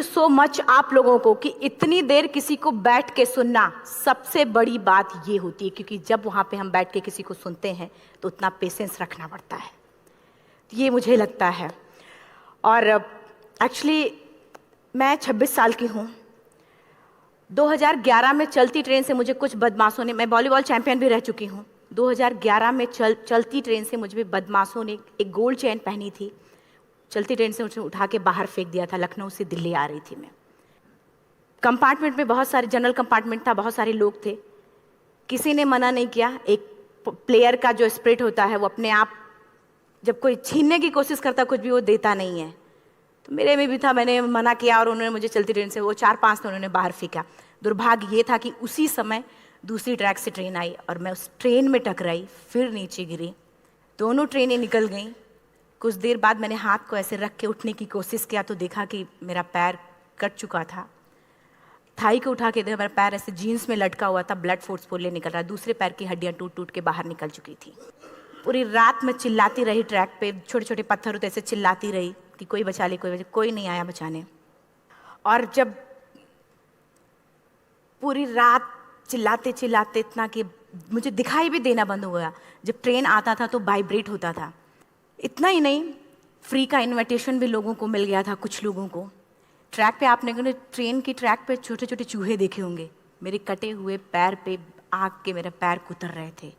So much आप लोगों को कि इतनी देर किसी को बैठ के सुनना सबसे बड़ी बात ये होती है, क्योंकि जब वहाँ पे हम बैठ के किसी को सुनते हैं तो उतना पेशेंस रखना पड़ता है, ये मुझे लगता है। और एक्चुअली मैं 26 साल की हूँ। 2011 में चलती ट्रेन से मुझे कुछ बदमाशों ने, मैं वॉलीबॉल चैंपियन भी रह चुकी हूँ, 2011 में चलती ट्रेन से मुझे बदमाशों ने एक गोल्ड चेन पहनी थी, चलती ट्रेन से मुझे उठा के बाहर फेंक दिया था। लखनऊ से दिल्ली आ रही थी मैं। कंपार्टमेंट में बहुत सारे, जनरल कंपार्टमेंट था, बहुत सारे लोग थे, किसी ने मना नहीं किया। एक प्लेयर का जो स्पिरिट होता है वो अपने आप, जब कोई छीनने की कोशिश करता कुछ भी, वो देता नहीं है। तो मेरे में भी था, मैंने मना किया और उन्होंने मुझे चलती ट्रेन से वो 4-5 तो उन्होंने बाहर फेंका। दुर्भाग्य ये था कि उसी समय दूसरी ट्रैक से ट्रेन आई और मैं उस ट्रेन में टकराई, फिर नीचे गिरी, दोनों ट्रेनें निकल गईं। कुछ देर बाद मैंने हाथ को ऐसे रख के उठने की कोशिश किया तो देखा कि मेरा पैर कट चुका था। थाई को उठा के देखा, मेरा पैर ऐसे जीन्स में लटका हुआ था, ब्लड फोर्सफुली निकल रहा, दूसरे पैर की हड्डियाँ टूट टूट के बाहर निकल चुकी थी। पूरी रात मैं चिल्लाती रही ट्रैक पे, छोटे छोटे पत्थर होते ऐसे चिल्लाती रही कि कोई बचा ले, कोई बचा, कोई नहीं आया बचाने। और जब पूरी रात चिल्लाते चिल्लाते इतना कि मुझे दिखाई भी देना बंद हो गया, जब ट्रेन आता था तो वाइब्रेट होता था। इतना ही नहीं, फ्री का इनविटेशन भी लोगों को मिल गया था, कुछ लोगों को। ट्रैक पे आपने ट्रेन की ट्रैक पे छोटे छोटे चूहे देखे होंगे, मेरे कटे हुए पैर पे आग के मेरे पैर कुतर रहे थे।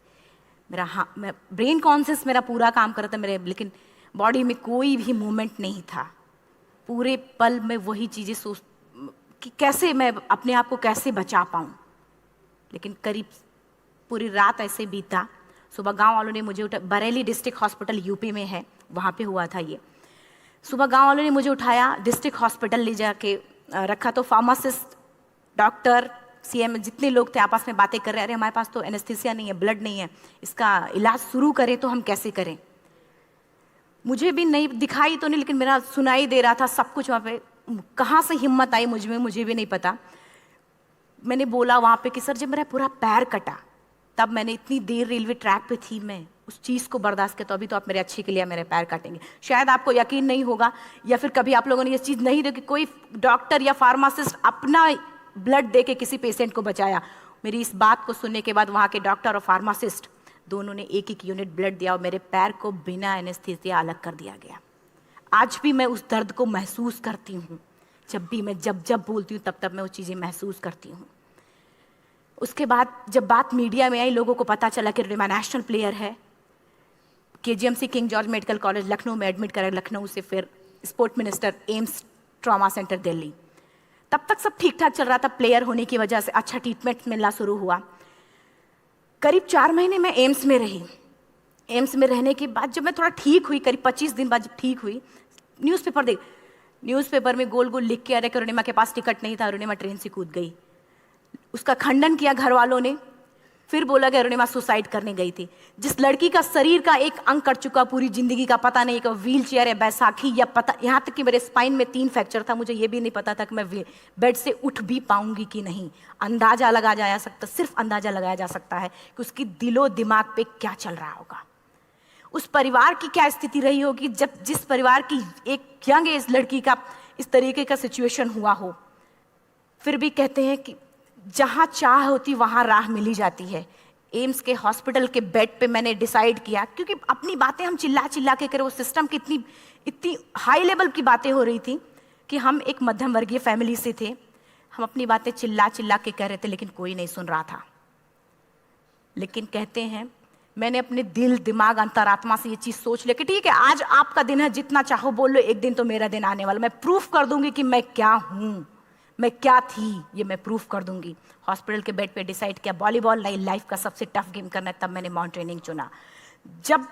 मेरा मैं ब्रेन कॉन्शियस मेरा पूरा काम कर रहा था मेरे, लेकिन बॉडी में कोई भी मूवमेंट नहीं था। पूरे पल में वही चीज़ें सोच कि कैसे मैं अपने आप को कैसे बचा पाऊँ। लेकिन करीब पूरी रात ऐसे बीता। सुबह गांव वालों ने मुझे बरेली डिस्ट्रिक्ट हॉस्पिटल यूपी में है, वहाँ पे हुआ था ये। सुबह गांव वालों ने मुझे उठाया, डिस्ट्रिक्ट हॉस्पिटल ले जाके रखा। तो फार्मासिस्ट, डॉक्टर, सीएम, जितने लोग थे आपस में बातें कर रहे, अरे हमारे पास तो एनेस्थीसिया नहीं है, ब्लड नहीं है, इसका इलाज शुरू करें तो हम कैसे करें। मुझे भी नहीं दिखाई तो नहीं, लेकिन मेरा सुनाई दे रहा था सब कुछ वहाँ पे। कहाँ से हिम्मत आई मुझ में, मुझे भी नहीं पता। मैंने बोला वहाँ पे कि सर जब मेरा पूरा पैर कटा, तब मैंने इतनी देर रेलवे ट्रैक पे थी, मैं उस चीज़ को बर्दाश्त किया, तो अभी तो आप मेरे अच्छे के लिए मेरे पैर काटेंगे। शायद आपको यकीन नहीं होगा, या फिर कभी आप लोगों ने ये चीज़ नहीं देखी, कोई डॉक्टर या फार्मासिस्ट अपना ब्लड दे के किसी पेशेंट को बचाया। मेरी इस बात को सुनने के बाद वहाँ के डॉक्टर और फार्मासिस्ट दोनों ने एक एक यूनिट ब्लड दिया और मेरे पैर को बिना एनेस्थीसिया अलग कर दिया गया। आज भी मैं उस दर्द को महसूस करती हूँ, जब भी मैं जब बोलती हूँ तब मैं वो चीज़ें महसूस करती हूँ। उसके बाद जब बात मीडिया में आई, लोगों को पता चला कि रिमा नेशनल प्लेयर है, KGMC king George medical college Lucknow में एडमिट करा, लखनऊ से फिर sport minister, AIIMS trauma centre Delhi. तब तक सब ठीक ठाक चल रहा था, प्लेयर होने की वजह से अच्छा ट्रीटमेंट मिलना शुरू हुआ। करीब 4 महीने मैं एम्स में रही। एम्स में रहने के बाद जब मैं थोड़ा ठीक हुई, करीब 25 दिन बाद जब ठीक हुई, न्यूज़पेपर में गोल गोल लिख के, अरे अरुणिमा के पास टिकट नहीं था, अरुणिमा ट्रेन से कूद गई। उसका खंडन किया घर वालों ने, फिर बोला कि अरुणिमा सुसाइड करने गई थी। जिस लड़की का शरीर का एक अंग कट चुका, पूरी जिंदगी का पता नहीं, कि व्हील चेयर है, बैसाखी, या पता, यहाँ तक कि मेरे स्पाइन में 3 फ्रैक्चर था, मुझे ये भी नहीं पता था कि मैं बेड से उठ भी पाऊंगी कि नहीं। अंदाजा लगाया जा सकता, सिर्फ अंदाजा लगाया जा सकता है कि उसकी दिलो दिमाग पे क्या चल रहा होगा, उस परिवार की क्या स्थिति रही होगी, जब जिस परिवार की एक यंग एज लड़की का इस तरीके का सिचुएशन हुआ हो। फिर भी कहते हैं कि जहाँ चाह होती वहाँ राह मिली जाती है। एम्स के हॉस्पिटल के बेड पे मैंने डिसाइड किया, क्योंकि अपनी बातें हम चिल्ला चिल्ला के करें, वो सिस्टम की इतनी हाई लेवल की बातें हो रही थी कि हम एक मध्यम वर्गीय फैमिली से थे, हम अपनी बातें चिल्ला चिल्ला के कह रहे थे, लेकिन कोई नहीं सुन रहा था। लेकिन कहते हैं मैंने अपने दिल, दिमाग, अंतरात्मा से ये चीज़ सोच लिया कि ठीक है, आज आपका दिन है, जितना चाहो बोल लो, एक दिन तो मेरा दिन आने वाला, मैं प्रूफ कर दूंगी कि मैं क्या हूँ, मैं क्या थी, ये मैं प्रूफ कर दूंगी। हॉस्पिटल के बेड पे डिसाइड किया वॉलीबॉल लाइफ का सबसे टफ गेम करना है, तब मैंने माउंटेनिंग चुना। जब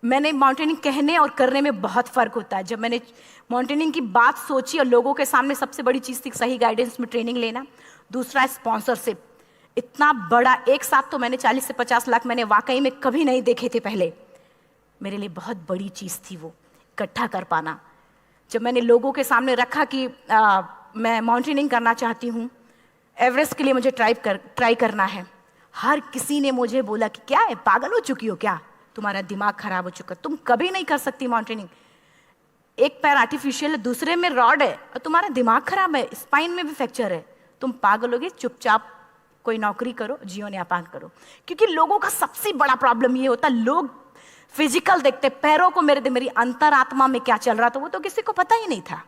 मैंने माउंटेनिंग कहने और करने में बहुत फ़र्क होता है। जब मैंने माउंटेनिंग की बात सोची और लोगों के सामने, सबसे बड़ी चीज़ थी सही गाइडेंस में ट्रेनिंग लेना, दूसरा स्पॉन्सरशिप। इतना बड़ा एक साथ तो मैंने 40 से 50 लाख मैंने वाकई में कभी नहीं देखे थे पहले। मेरे लिए बहुत बड़ी चीज़ थी वो इकट्ठा कर पाना। जब मैंने लोगों के सामने रखा कि मैं माउंटेनिंग करना चाहती हूँ, एवरेस्ट के लिए मुझे ट्राई करना है, हर किसी ने मुझे बोला कि क्या है, पागल हो चुकी हो क्या, तुम्हारा दिमाग खराब हो चुका, तुम कभी नहीं कर सकती माउंटेनिंग। एक पैर आर्टिफिशियल है, दूसरे में रॉड है, और तुम्हारा दिमाग खराब है, स्पाइन में भी फ्रैक्चर है, तुम पागल होगे, चुपचाप कोई नौकरी करो, जीवन यापन करो। क्योंकि लोगों का सबसे बड़ा प्रॉब्लम ये होता, लोग फिजिकल देखते, पैरों को मेरी अंतरात्मा में क्या चल रहा था वो तो किसी को पता ही नहीं था।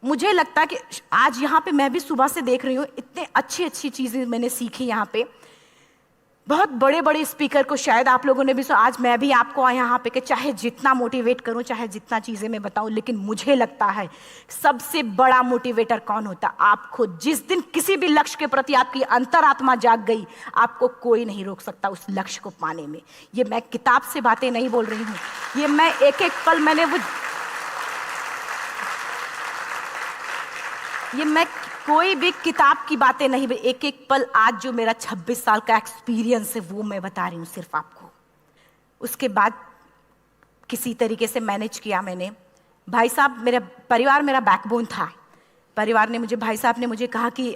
मुझे लगता है कि आज यहाँ पे मैं भी सुबह से देख रही हूँ, इतने अच्छी अच्छी चीजें मैंने सीखी यहाँ पे। बहुत बड़े बड़े स्पीकर को शायद आप लोगों ने भी सुना, आज मैं भी आपको यहाँ पे कि चाहे जितना मोटिवेट करूं, चाहे जितना चीजें मैं बताऊं, लेकिन मुझे लगता है सबसे बड़ा मोटिवेटर कौन होता, आप खुद। जिस दिन किसी भी लक्ष्य के प्रति आपकी अंतरात्मा जाग गई, आपको कोई नहीं रोक सकता उस लक्ष्य को पाने में। ये मैं किताब से बातें नहीं बोल रही हूँ, ये मैं एक एक पल मैंने वो, ये मैं कोई भी किताब की बातें नहीं, एक एक पल आज जो मेरा 26 साल का एक्सपीरियंस है वो मैं बता रही हूँ सिर्फ आपको। उसके बाद किसी तरीके से मैनेज किया मैंने। भाई साहब, मेरा परिवार मेरा बैकबोन था। परिवार ने मुझे, भाई साहब ने मुझे कहा कि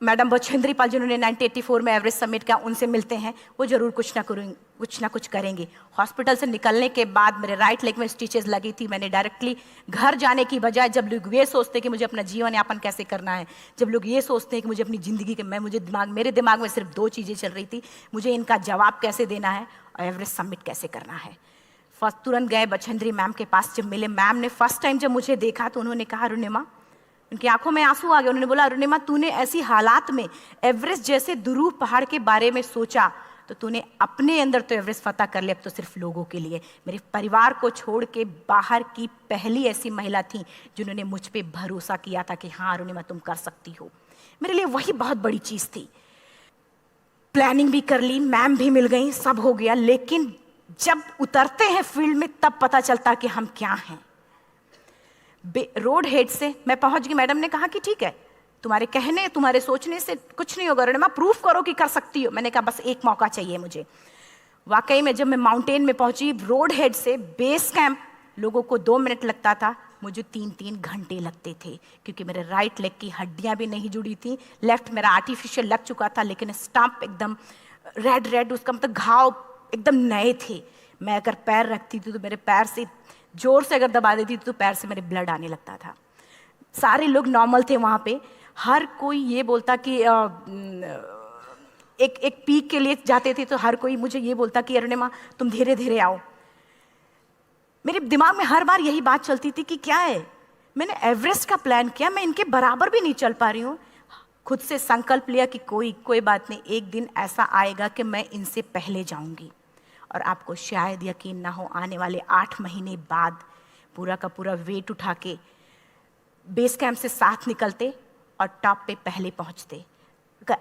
मैडम बछेंद्री पाल जिन्होंने 1984 में एवरेस्ट समिट किया, उनसे मिलते हैं, वो जरूर कुछ ना कुछ करेंगे। हॉस्पिटल से निकलने के बाद मेरे राइट लेग में स्टिचेस लगी थी। मैंने डायरेक्टली घर जाने की बजाय, जब लोग ये सोचते हैं कि मुझे अपना जीवन यापन कैसे करना है, जब लोग ये सोचते हैं कि मुझे अपनी ज़िंदगी के, मेरे दिमाग में सिर्फ 2 चीज़ें चल रही थी, मुझे इनका जवाब कैसे देना है और एवरेस्ट समिट कैसे करना है। फर्स्ट तुरंत गए बछेंद्री मैम के पास। जब मिले, मैम ने फर्स्ट टाइम जब मुझे देखा तो उन्होंने कहा, अरुणिमा, उनकी आंखों में आंसू आ गए। उन्होंने बोला, अरुणिमा, तूने ऐसी हालात में एवरेस्ट जैसे दुरूह पहाड़ के बारे में सोचा तो तूने अपने अंदर तो एवरेस्ट फतह कर लिया, अब तो सिर्फ लोगों के लिए। मेरे परिवार को छोड़ के बाहर की पहली ऐसी महिला थी जिन्होंने मुझ पे भरोसा किया था कि हाँ अरुणिमा, तुम कर सकती हो। मेरे लिए वही बहुत बड़ी चीज थी। प्लानिंग भी कर ली, मैम भी मिल गई, सब हो गया। लेकिन जब उतरते हैं फील्ड में तब पता चलता कि हम क्या हैं। रोड हेड से मैं पहुंच गई। मैडम ने कहा कि ठीक है, तुम्हारे कहने, तुम्हारे सोचने से कुछ नहीं होगा अरुणिमा, प्रूफ करो कि कर सकती हो। मैंने कहा बस एक मौका चाहिए मुझे। वाकई में जब मैं माउंटेन में पहुंची, रोड हेड से बेस कैंप लोगों को 2 मिनट लगता था, मुझे 3-3 घंटे लगते थे, क्योंकि मेरे राइट लेग की हड्डियां भी नहीं जुड़ी थी। लेफ्ट मेरा आर्टिफिशियल लग चुका था, लेकिन स्टंप एकदम रेड, उसका मतलब घाव एकदम नए थे। मैं अगर पैर रखती थी तो मेरे पैर से जोर से अगर दबा देती थी तो पैर से मेरे ब्लड आने लगता था। सारे लोग नॉर्मल थे वहाँ पे। हर कोई ये बोलता कि एक पीक के लिए जाते थे तो हर कोई मुझे ये बोलता कि अरुणिमा, तुम धीरे धीरे आओ। मेरे दिमाग में हर बार यही बात चलती थी कि क्या है, मैंने एवरेस्ट का प्लान किया, मैं इनके बराबर भी नहीं चल पा रही हूँ। खुद से संकल्प लिया कि कोई बात नहीं, एक दिन ऐसा आएगा कि मैं इनसे पहले जाऊंगी। और आपको शायद यकीन ना हो, आने वाले 8 महीने बाद पूरा का पूरा वेट उठा के बेस कैंप से साथ निकलते और टॉप पे पहले पहुंचते।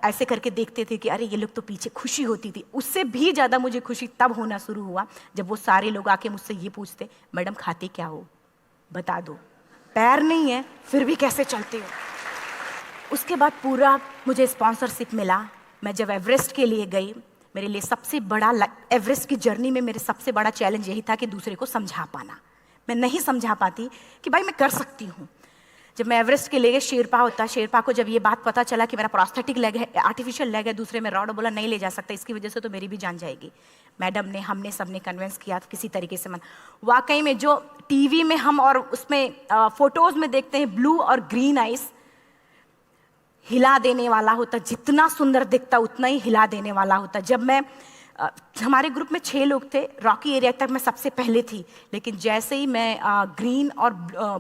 ऐसे करके देखते थे कि अरे ये लोग तो पीछे। खुशी होती थी। उससे भी ज़्यादा मुझे खुशी तब होना शुरू हुआ जब वो सारे लोग आके मुझसे ये पूछते, मैडम खाते क्या हो, बता दो, पैर नहीं है फिर भी कैसे चलते हो। उसके बाद पूरा मुझे स्पॉन्सरशिप मिला। मैं जब एवरेस्ट के लिए गई, मेरे लिए सबसे बड़ा, एवरेस्ट की जर्नी में मेरे सबसे बड़ा चैलेंज यही था कि दूसरे को समझा पाना। मैं नहीं समझा पाती कि भाई मैं कर सकती हूँ। जब मैं एवरेस्ट के लिए, शेरपा होता, शेरपा को जब ये बात पता चला कि मेरा प्रोस्थेटिक लेग है, आर्टिफिशियल लेग है, दूसरे में रॉड, बोला नहीं ले जा सकता, इसकी वजह से तो मेरी भी जान जाएगी। मैडम ने, हमने सबने कन्विंस किया किसी तरीके से। मन वाकई में जो टीवी में हम और उसमें फोटोज में देखते हैं, ब्लू और ग्रीन आइस, हिला देने वाला होता। जितना सुंदर दिखता उतना ही हिला देने वाला होता। जब मैं, हमारे ग्रुप में 6 लोग थे, रॉकी एरिया तक मैं सबसे पहले थी, लेकिन जैसे ही मैं ग्रीन और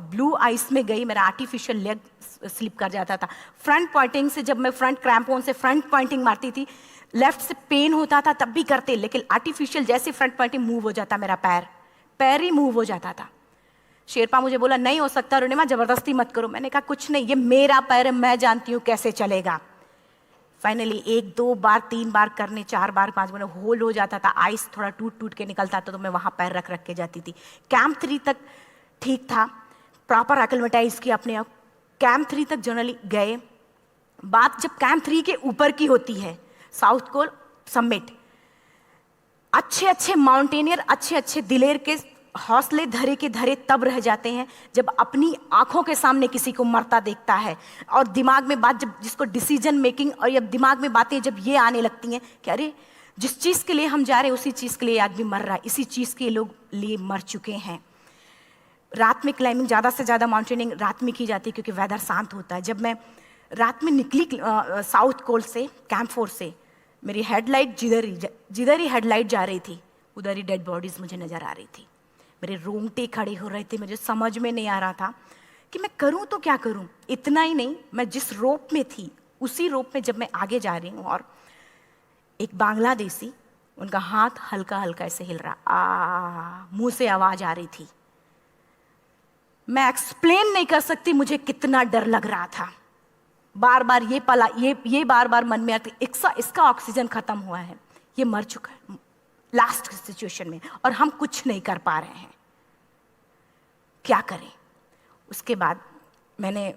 ब्लू आइस में गई, मेरा आर्टिफिशियल लेग स्लिप कर जाता था। फ्रंट पॉइंटिंग से, जब मैं फ्रंट क्रैम्पोन से फ्रंट पॉइंटिंग मारती थी, लेफ्ट से पेन होता था तब भी करते, लेकिन आर्टिफिशियल जैसे फ्रंट पॉइंटिंग मूव हो जाता, मेरा पैर ही मूव हो जाता था। शेरपा मुझे बोला नहीं हो सकता अरुणिमा, जबरदस्ती मत करो। मैंने कहा कुछ नहीं, ये मेरा पैर है, मैं जानती हूँ कैसे चलेगा। फाइनली 1, 2 बार, 3 बार करने, 4 बार, 5 बार होल हो जाता था। आइस थोड़ा टूट के निकलता था तो मैं वहाँ पैर रख के जाती थी। कैंप 3 तक ठीक था, प्रॉपर एक्लेमेटाइज किया अपने आप। कैंप 3 तक जनरली गए। बात जब कैंप 3 के ऊपर की होती है, साउथ कोल समिट, अच्छे माउंटेनियर, अच्छे दिलेर के हौसले धरे के धरे तब रह जाते हैं जब अपनी आंखों के सामने किसी को मरता देखता है, और दिमाग में बात, जब जिसको डिसीजन मेकिंग, और जब दिमाग में बातें जब ये आने लगती हैं कि अरे जिस चीज़ के लिए हम जा रहे हैं उसी चीज़ के लिए आदमी मर रहा है, इसी चीज़ के लोग लिए मर चुके हैं। रात में क्लाइंबिंग, ज़्यादा से ज़्यादा माउंटेनिंग रात में की जाती है क्योंकि वेदर शांत होता है। जब मैं रात में निकली साउथ कोल से, कैंप 4 से, मेरी हेडलाइट जिधर ही हेडलाइट जा रही थी उधर ही डेड बॉडीज़ मुझे नज़र आ रही थी। मेरे रोंगटे खड़े हो रहे थे, मुझे समझ में नहीं आ रहा था कि मैं करूं तो क्या करूं। इतना ही नहीं, मैं जिस रोप में थी उसी रोप में जब मैं आगे जा रही हूं और एक बांग्लादेशी, उनका हाथ हल्का हल्का ऐसे हिल रहा, मुंह से आवाज आ रही थी। मैं एक्सप्लेन नहीं कर सकती मुझे कितना डर लग रहा था। बार बार ये बार बार मन में आती, इसका ऑक्सीजन खत्म हुआ है, ये मर चुका है लास्ट सिचुएशन में, और हम कुछ नहीं कर पा रहे हैं, क्या करें। उसके बाद मैंने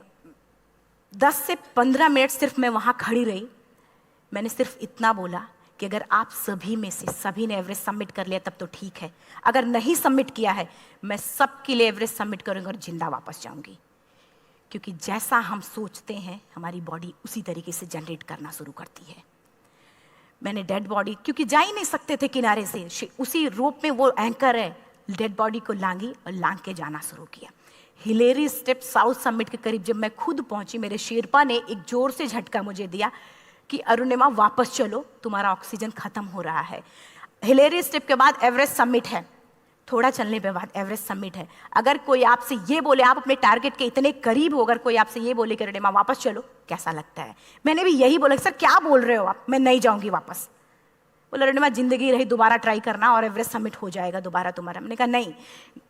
10 से 15 मिनट सिर्फ मैं वहाँ खड़ी रही। मैंने सिर्फ इतना बोला कि अगर आप सभी में से सभी ने एवरेस्ट सबमिट कर लिया तब तो ठीक है, अगर नहीं सबमिट किया है मैं सबके लिए एवरेस्ट सबमिट करूँगी और जिंदा वापस जाऊँगी। क्योंकि जैसा हम सोचते हैं हमारी बॉडी उसी तरीके से जनरेट करना शुरू करती है। मैंने डेड बॉडी, क्योंकि जा ही नहीं सकते थे किनारे से, उसी रोप में वो एंकर है, डेड बॉडी को लांगी और लांग के जाना शुरू किया। हिलेरी स्टेप साउथ समिट के करीब जब मैं खुद पहुंची, मेरे शेरपा ने एक जोर से झटका मुझे दिया कि अरुणिमा वापस चलो, तुम्हारा ऑक्सीजन खत्म हो रहा है। हिलेरी स्टेप के बाद एवरेस्ट समिट है, थोड़ा चलने के बाद एवरेस्ट समिट है। अगर कोई आपसे ये बोले, आप अपने टारगेट के इतने करीब हो, अगर कोई आपसे ये बोले कि अरुणिमा वापस चलो, कैसा लगता है? मैंने भी यही बोला, सर क्या बोल रहे हो आप, मैं नहीं जाऊंगी वापस। बोला अरुणिमा जिंदगी रही, दोबारा ट्राई करना और एवरेस्ट समिट हो जाएगा दोबारा तुम्हारा। मैंने कहा नहीं,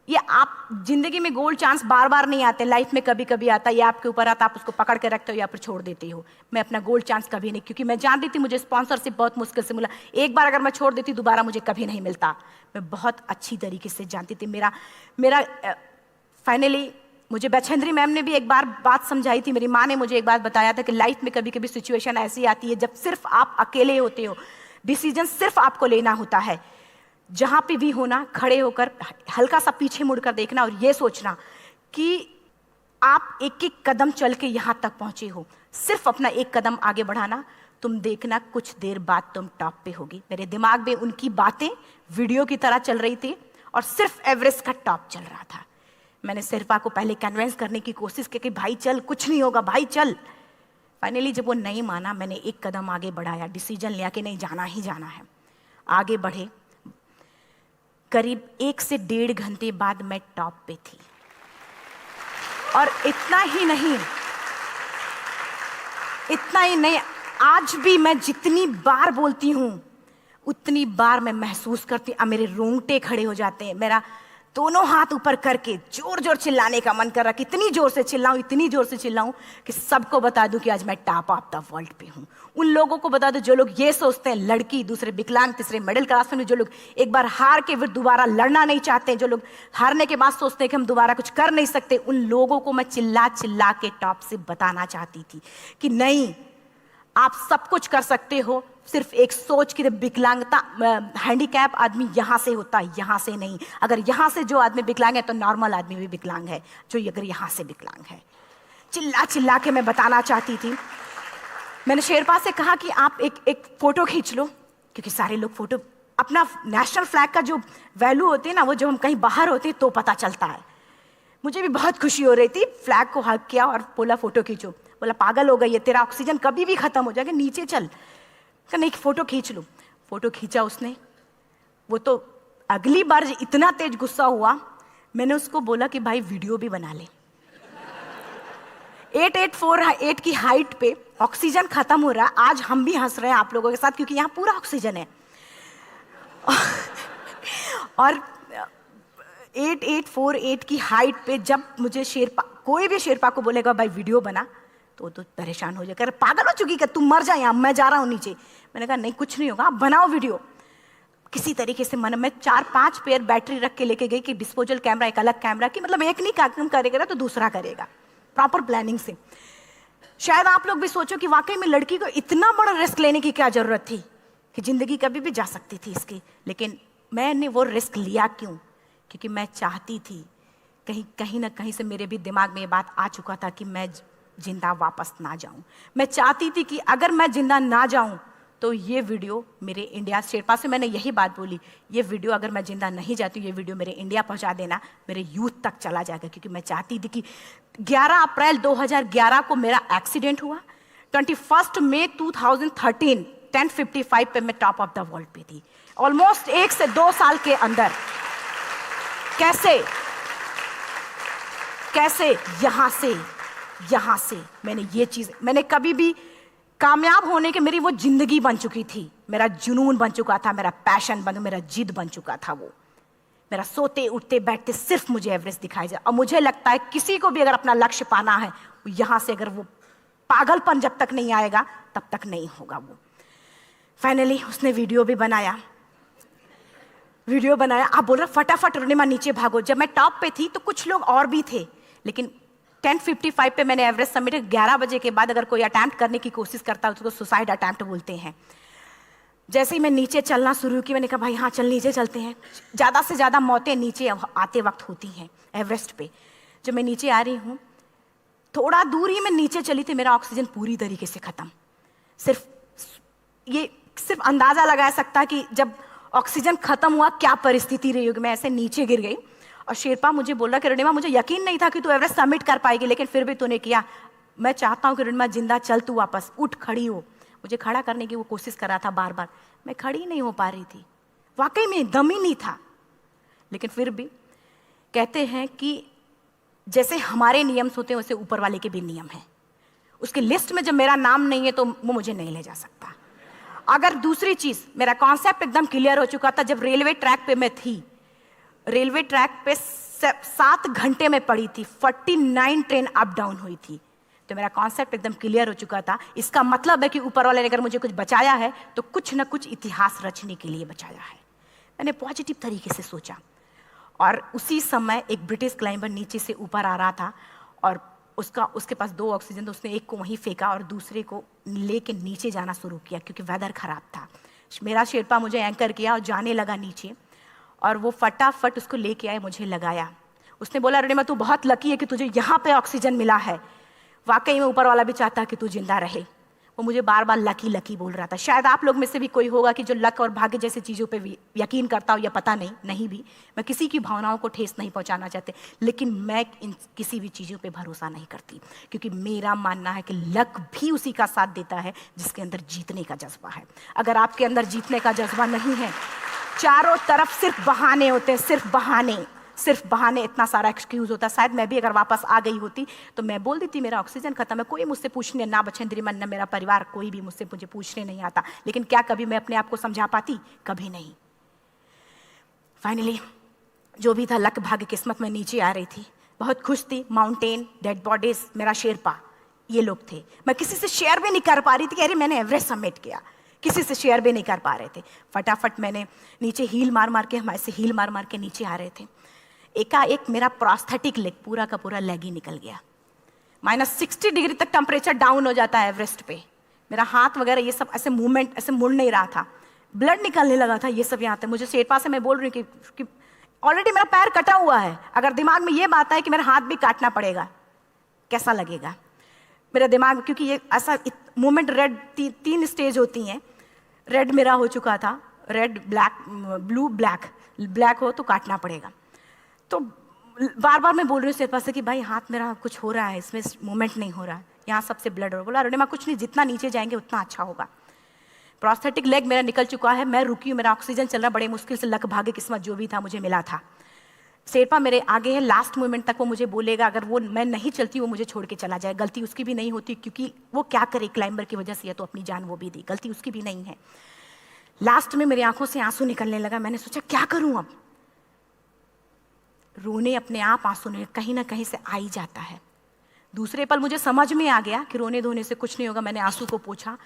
ये आप जिंदगी में गोल्ड चांस बार बार नहीं आते, लाइफ में कभी कभी आता है, ये आपके ऊपर आता, आप उसको पकड़ के रखते हो या फिर छोड़ देते हो। मैं अपना गोल्ड चांस कभी नहीं, क्योंकि मैं जानती थी मुझे स्पॉन्सरशिप बहुत मुश्किल से मिला, एक बार अगर मैं छोड़ देती दोबारा मुझे कभी नहीं मिलता। मैं बहुत अच्छी तरीके से जानती थी। मेरा फाइनली मुझे बछेंद्री मैम ने भी एक बार बात समझाई थी, मेरी माँ ने मुझे एक बात बताया था कि लाइफ में कभी कभी सिचुएशन ऐसी आती है जब सिर्फ आप अकेले होते हो, डिसीजन सिर्फ आपको लेना होता है। जहां पे भी होना, खड़े होकर हल्का सा पीछे मुड़कर देखना और ये सोचना कि आप एक एक कदम चल के यहां तक पहुंचे हो, सिर्फ अपना एक कदम आगे बढ़ाना, तुम देखना कुछ देर बाद तुम टॉप पे होगी। मेरे दिमाग में उनकी बातें वीडियो की तरह चल रही थी और सिर्फ एवरेस्ट का टॉप चल रहा था। मैंने शेरपा को पहले कन्विंस करने की कोशिश की कि भाई चल, कुछ नहीं होगा भाई चल। फाइनली जब वो नहीं माना, मैंने एक कदम आगे बढ़ाया, डिसीजन लिया कि नहीं जाना ही जाना है। आगे बढ़े, करीब 1 से 1.5 घंटे बाद मैं टॉप पे थी। और इतना ही नहीं, आज भी मैं जितनी बार बोलती हूं उतनी बार मैं महसूस करती हूं, मेरे रोंगटे खड़े हो जाते हैं, मेरा दोनों हाथ ऊपर करके जोर जोर चिल्लाने का मन कर रहा, कितनी जोर से चिल्लाऊं, इतनी जोर से चिल्लाऊं कि सबको बता दूं कि आज मैं टॉप ऑफ द वर्ल्ड पे हूं। उन लोगों को बता दूं जो लोग ये सोचते हैं, लड़की, दूसरे विकलांग, तीसरे मिडिल क्लास में, जो लोग एक बार हार के फिर दोबारा लड़ना नहीं चाहते, जो लोग हारने के बाद सोचते हैं कि हम दोबारा कुछ कर नहीं सकते, उन लोगों को मैं चिल्ला चिल्ला के टॉप से बताना चाहती थी कि नहीं, आप सब कुछ कर सकते हो, सिर्फ एक सोच की विकलांगता, हैंडीकैप आदमी यहां से होता है, यहां से नहीं। अगर यहां से जो आदमी विकलांग है तो नॉर्मल आदमी भी विकलांग है, जो अगर यहां से विकलांग है। चिल्ला चिल्ला के मैं बताना चाहती थी। मैंने शेरपा से कहा कि आप एक फोटो खींच लो, क्योंकि सारे लोग फोटो, अपना नेशनल फ्लैग का जो वैल्यू होती है ना, वो जब हम कहीं बाहर होते हैं तो पता चलता है। मुझे भी बहुत खुशी हो रही थी, फ्लैग को हग किया और बोला फोटो खींचो। बोला पागल हो गई है, तेरा ऑक्सीजन कभी भी खत्म हो जाएगा, नीचे चल। नहीं, फोटो खींच लो। फोटो खींचा उसने। वो तो अगली बार इतना तेज गुस्सा हुआ, मैंने उसको बोला कि भाई वीडियो भी बना ले। 8848 की हाइट पे ऑक्सीजन खत्म हो रहा है, आज हम भी हंस रहे हैं आप लोगों के साथ क्योंकि यहाँ पूरा ऑक्सीजन है। और 8848 की हाइट पे जब मुझे शेरपा, कोई भी शेरपा को बोलेगा भाई वीडियो बना, तो परेशान हो जाएगा, पागल हो चुकी, कि तुम मर जाए, यहाँ मैं जा रहा हूँ नीचे। मैंने कहा नहीं, कुछ नहीं होगा, आप बनाओ वीडियो। किसी तरीके से मैं 4-5 पेयर बैटरी रख के लेके गई कि डिस्पोजल कैमरा, एक अलग कैमरा की, मतलब एक नहीं काम करेगा तो दूसरा करेगा, प्रॉपर प्लानिंग से। शायद आप लोग भी सोचो कि वाकई में लड़की को इतना बड़ा रिस्क लेने की क्या जरूरत थी, कि जिंदगी कभी भी जा सकती थी इसकी। लेकिन मैंने वो रिस्क लिया क्यों? क्योंकि मैं चाहती थी, कहीं ना कहीं से मेरे भी दिमाग में ये बात आ चुका था कि मैं जिंदा वापस ना जाऊं। मैं चाहती थी कि अगर मैं जिंदा ना जाऊं तो ये वीडियो मेरे इंडिया शेरपा से मैंने यही बात बोली, ये वीडियो अगर मैं जिंदा नहीं जाती, ये वीडियो मेरे इंडिया पहुंचा देना, मेरे यूथ तक चला जाएगा। क्योंकि मैं चाहती थी कि 11 अप्रैल 2011 को मेरा एक्सीडेंट हुआ, 21 मई 2013 10:55 पे मैं टॉप ऑफ द वर्ल्ड पे थी। ऑलमोस्ट 1 से 2 साल के अंदर कैसे यहां से मैंने ये चीज, मैंने कभी भी कामयाब होने के, मेरी वो जिंदगी बन चुकी थी, मेरा जुनून बन चुका था, मेरा पैशन मेरा जिद बन चुका था। वो मेरा सोते उठते बैठते सिर्फ मुझे एवरेस्ट दिखाई जाए। और मुझे लगता है किसी को भी अगर अपना लक्ष्य पाना है, यहां से अगर वो पागलपन जब तक नहीं आएगा तब तक नहीं होगा। वो फाइनली उसने वीडियो भी बनाया। आप बोल रहे फटाफट रोनिमा नीचे भागो। जब मैं टॉप पे थी तो कुछ लोग और भी थे, लेकिन 10:55 पे मैंने एवरेस्ट समिट, 11 बजे के बाद अगर कोई अटैम्प्ट करने की कोशिश करता है उसको सुसाइड अटैम्प्ट बोलते हैं। जैसे ही मैं नीचे चलना शुरू की, मैंने कहा भाई हाँ चल नीचे चलते हैं। ज़्यादा से ज़्यादा मौतें नीचे आते वक्त होती हैं एवरेस्ट पे। जब मैं नीचे आ रही हूँ, थोड़ा दूर ही मैं नीचे चली थी, मेरा ऑक्सीजन पूरी तरीके से ख़त्म। सिर्फ अंदाज़ा लगा सकता कि जब ऑक्सीजन ख़त्म हुआ क्या परिस्थिति रही होगी। मैं ऐसे नीचे गिर गई और शेरपा मुझे बोल रहा कि रोनिमा मुझे यकीन नहीं था कि तू एवरेस्ट सबमिट कर पाएगी, लेकिन फिर भी तूने किया। मैं चाहता हूँ कि रोनिमा जिंदा चल, तू वापस उठ, खड़ी हो। मुझे खड़ा करने की वो कोशिश कर रहा था बार बार, मैं खड़ी नहीं हो पा रही थी, वाकई में दम ही नहीं था। लेकिन फिर भी कहते हैं कि जैसे हमारे नियम होते हैं वैसे ऊपर वाले के भी नियम हैं। उसकी लिस्ट में जब मेरा नाम नहीं है तो वो मुझे नहीं ले जा सकता। अगर दूसरी चीज, मेरा कॉन्सेप्ट एकदम क्लियर हो चुका था। जब रेलवे ट्रैक पे मैं थी, रेलवे ट्रैक पे 7 घंटे में पड़ी थी, 49 ट्रेन अप डाउन हुई थी, तो मेरा कॉन्सेप्ट एकदम क्लियर हो चुका था। इसका मतलब है कि ऊपर वाले ने अगर मुझे कुछ बचाया है तो कुछ ना कुछ इतिहास रचने के लिए बचाया है। मैंने पॉजिटिव तरीके से सोचा। और उसी समय एक ब्रिटिश क्लाइंबर नीचे से ऊपर आ रहा था और उसके पास 2 ऑक्सीजन, तो उसने एक को वहीं फेंका और दूसरे को लेके नीचे जाना शुरू किया क्योंकि वेदर खराब था। मेरा शेरपा मुझे एंकर किया और जाने लगा नीचे, और वो फटाफट उसको लेके आए, मुझे लगाया। उसने बोला रोनिमा तू बहुत लकी है कि तुझे यहाँ पे ऑक्सीजन मिला है। वाकई में ऊपर वाला भी चाहता है कि तू जिंदा रहे। वो मुझे बार बार लकी लकी बोल रहा था। शायद आप लोग में से भी कोई होगा कि जो लक और भाग्य जैसी चीज़ों पे यकीन करता हो, या पता नहीं भी। मैं किसी की भावनाओं को ठेस नहीं पहुंचाना चाहते, लेकिन मैं इन किसी भी चीज़ों पे भरोसा नहीं करती, क्योंकि मेरा मानना है कि लक भी उसी का साथ देता है जिसके अंदर जीतने का जज्बा है। अगर आपके अंदर जीतने का जज्बा नहीं है, चारों तरफ सिर्फ बहाने होते हैं, सिर्फ बहाने, इतना सारा एक्सक्यूज होता है। शायद मैं भी अगर वापस आ गई होती तो मैं बोल देती मेरा ऑक्सीजन खत्म है, कोई मुझसे पूछने ना, बछेंद्री मन, न मेरा परिवार, कोई भी मुझे पूछने नहीं आता। लेकिन क्या कभी मैं अपने आप को समझा पाती? कभी नहीं। फाइनली जो भी था, लक भाग्य किस्मत में नीचे आ रही थी, बहुत खुश थी। माउंटेन, डेड बॉडीज, मेरा शेरपा, ये लोग थे। मैं किसी से शेयर भी नहीं कर पा रही थी कि अरे मैंने एवरेस्ट सबमिट किया, किसी से शेयर भी नहीं कर पा रहे थे। फटाफट मैंने नीचे हील मार के, हमारे से हील मार के नीचे आ रहे थे। एकाएक मेरा प्रोस्थेटिक लेग, पूरा का पूरा लेग ही निकल गया। -60 डिग्री तक टेम्परेचर डाउन हो जाता है एवरेस्ट पे। मेरा हाथ वगैरह ये सब ऐसे मूवमेंट, ऐसे मुड़ नहीं रहा था, ब्लड निकलने लगा था, ये सब यहाँ तक। मुझे शेरपा से मैं बोल रही हूँ कि ऑलरेडी मेरा पैर कटा हुआ है, अगर दिमाग में ये बात है कि मेरा हाथ भी काटना पड़ेगा, कैसा लगेगा मेरा दिमाग? क्योंकि ये ऐसा मूवमेंट, रेड 3 स्टेज होती हैं। रेड मेरा हो चुका था, रेड, ब्लैक, ब्लू, ब्लैक हो तो काटना पड़ेगा। तो बार बार मैं बोल रही हूँ शेरपा से कि भाई हाथ मेरा कुछ हो रहा है, इसमें मूवमेंट नहीं हो रहा है, यहाँ सबसे ब्लड हो रहा है। बोला रोनिमा कुछ नहीं, जितना नीचे जाएंगे उतना अच्छा होगा। प्रोस्थेटिक लेग मेरा निकल चुका है, मैं रुकी हूँ, मेरा ऑक्सीजन चल रहा, बड़े मुश्किल से, लक भाग्य किस्मत जो भी था मुझे मिला था। शेरपा मेरे आगे है, लास्ट मोमेंट तक वो मुझे बोलेगा, अगर वो मैं नहीं चलती वो मुझे छोड़ के चला जाए। गलती उसकी भी नहीं होती, क्योंकि वो क्या करे, क्लाइंबर की वजह से, या तो अपनी जान वो भी दी, गलती उसकी भी नहीं है। लास्ट में मेरी आंखों से आंसू निकलने लगा। मैंने सोचा क्या करूं अब? रोने अपने आप आंसू ने कहीं ना कहीं से आ ही जाता है। दूसरे पल मुझे समझ में आ गया कि रोने धोने से कुछ नहीं होगा। मैंने आंसू को पोंछा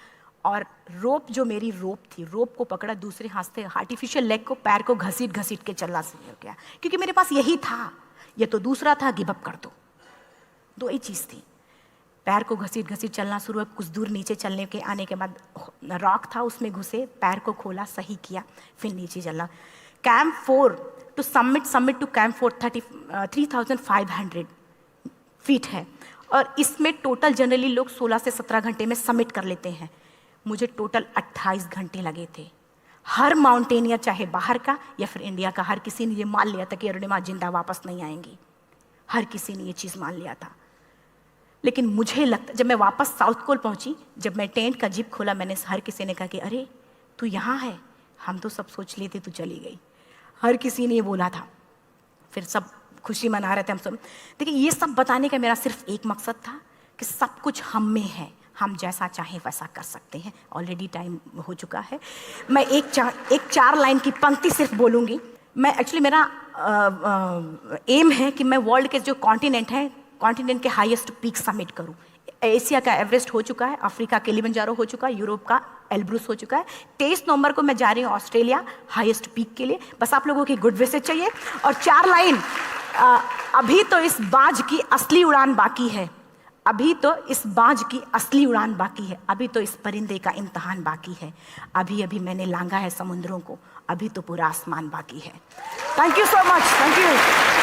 और रोप, जो मेरी रोप थी, रोप को पकड़ा, दूसरे हाथ से आर्टिफिशियल लेग को, पैर को घसीट के चलना शुरू हो गया, क्योंकि मेरे पास यही था। ये तो दूसरा था, गिव अप कर दो ही चीज़ थी। पैर को घसीट चलना शुरू हुआ। कुछ दूर नीचे चलने के आने के बाद रॉक था, उसमें घुसे, पैर को खोला, सही किया, फिर नीचे चलना। Camp 4 to summit to camp 4 3500 feet है, और इसमें टोटल जनरली लोग 16 से 17 घंटे में सबमिट कर लेते हैं। मुझे टोटल 28 घंटे लगे थे। हर माउंटेनियर, चाहे बाहर का या फिर इंडिया का, हर किसी ने ये मान लिया था कि अरुणिमा जिंदा वापस नहीं आएंगी। हर किसी ने ये चीज़ मान लिया था। लेकिन मुझे लगता, जब मैं वापस साउथ पोल पहुंची, जब मैं टेंट का जिप खोला, मैंने हर किसी ने कहा कि अरे तू यहाँ है, हम तो सब सोच लिए थे तू चली गई। हर किसी ने ये बोला था। फिर सब खुशी मना रहे थे हम सब। देखिए, ये सब बताने का मेरा सिर्फ एक मकसद था कि सब कुछ हम में है, हम जैसा चाहें वैसा कर सकते हैं। ऑलरेडी टाइम हो चुका है। मैं एक चार लाइन की पंक्ति सिर्फ बोलूँगी। मैं एक्चुअली, मेरा एम है कि मैं वर्ल्ड के जो कॉन्टिनेंट हैं, कॉन्टिनेंट के हाईएस्ट पीक समिट करूं। एशिया का एवरेस्ट हो चुका है, अफ्रीका के किलिमंजारो हो चुका है, यूरोप का एल्ब्रूस हो चुका है। 23 नवंबर को मैं जा रही हूँ ऑस्ट्रेलिया हाईएस्ट पीक के लिए। बस आप लोगों की गुड विशेस चाहिए। और 4 लाइन, अभी तो इस बाज की असली उड़ान बाकी है, अभी तो इस बाज की असली उड़ान बाकी है, अभी तो इस परिंदे का इम्तहान बाकी है, अभी अभी मैंने लांघा है समुद्रों को, अभी तो पूरा आसमान बाकी है। Thank you so much. Thank you.